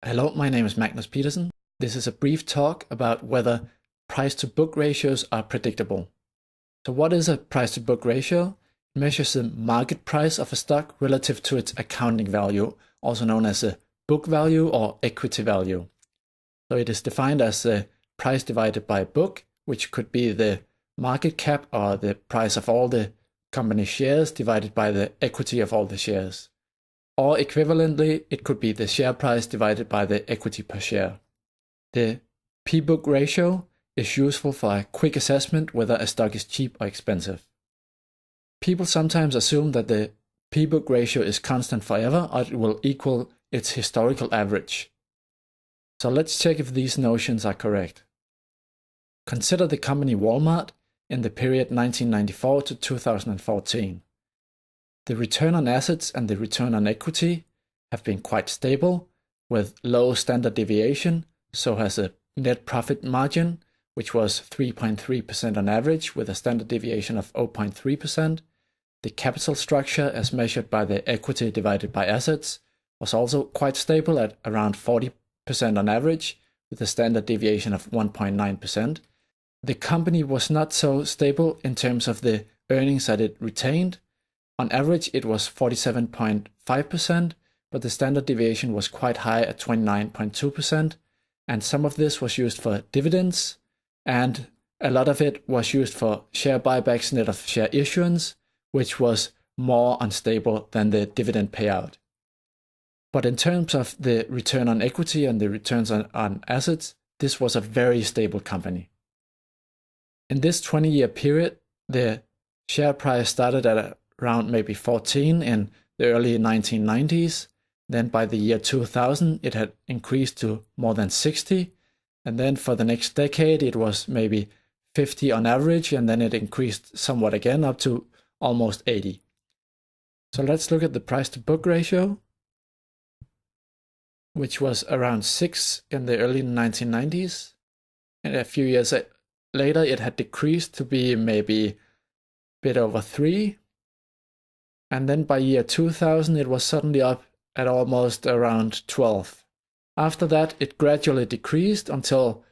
Hello, my name is Magnus Petersen. This is a brief talk about whether price-to-book ratios are predictable. So what is a price-to-book ratio? It measures the market price of a stock relative to its accounting value, also known as a book value or equity value. So it is defined as the price divided by book, which could be the market cap or the price of all the company shares divided by the equity of all the shares. Or equivalently, it could be the share price divided by the equity per share. The P-book ratio is useful for a quick assessment whether a stock is cheap or expensive. People sometimes assume that the P-book ratio is constant forever or it will equal its historical average. So let's check if these notions are correct. Consider the company Wal-Mart in the period 1994 to 2014. The return on assets and the return on equity have been quite stable, with low standard deviation, so has a net profit margin, which was 3.3% on average, with a standard deviation of 0.3%. The capital structure, as measured by the equity divided by assets, was also quite stable at around 40% on average, with a standard deviation of 1.9%. The company was not so stable in terms of the earnings that it retained. On average, it was 47.5%, but the standard deviation was quite high at 29.2%, and some of this was used for dividends, and a lot of it was used for share buybacks net of share issuance, which was more unstable than the dividend payout. But in terms of the return on equity and the returns on assets, this was a very stable company. In this 20-year period, the share price started at around maybe 14 in the early 1990s. Then by the year 2000, it had increased to more than 60. And then for the next decade, it was maybe 50 on average. And then it increased somewhat again up to almost 80. So let's look at the price to book ratio, which was around 6 in the early 1990s. And a few years later, it had decreased to be maybe a bit over 3. And then by year 2000, it was suddenly up at almost around 12. After that, it gradually decreased until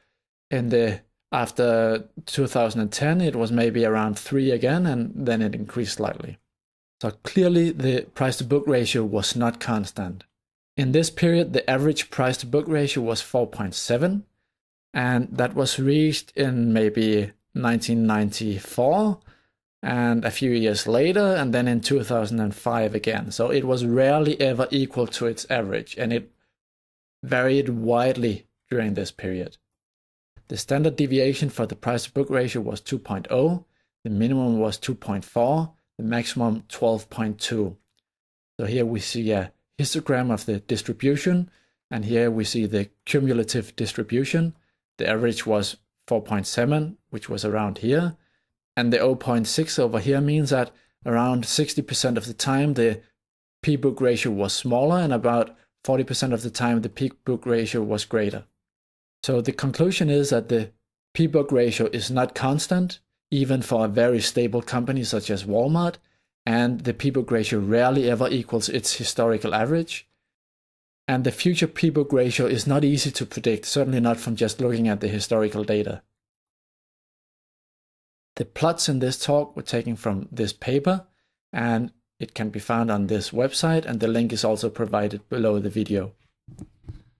after 2010, it was maybe around 3 again, and then it increased slightly. So clearly, the price-to-book ratio was not constant. In this period, the average price-to-book ratio was 4.7, and that was reached in maybe 1994. And a few years later, and then in 2005 again. So it was rarely ever equal to its average, and it varied widely during this period. The standard deviation for the price-to-book ratio was 2.0, the minimum was 2.4, the maximum 12.2. So here we see a histogram of the distribution, and here we see the cumulative distribution. The average was 4.7, which was around here. And the 0.6 over here means that around 60% of the time the P-book ratio was smaller, and about 40% of the time the P-book ratio was greater. So the conclusion is that the P-book ratio is not constant, even for a very stable company such as Wal-Mart, and the P-book ratio rarely ever equals its historical average. And the future P-book ratio is not easy to predict, certainly not from just looking at the historical data. The plots in this talk were taken from this paper, and it can be found on this website, and the link is also provided below the video.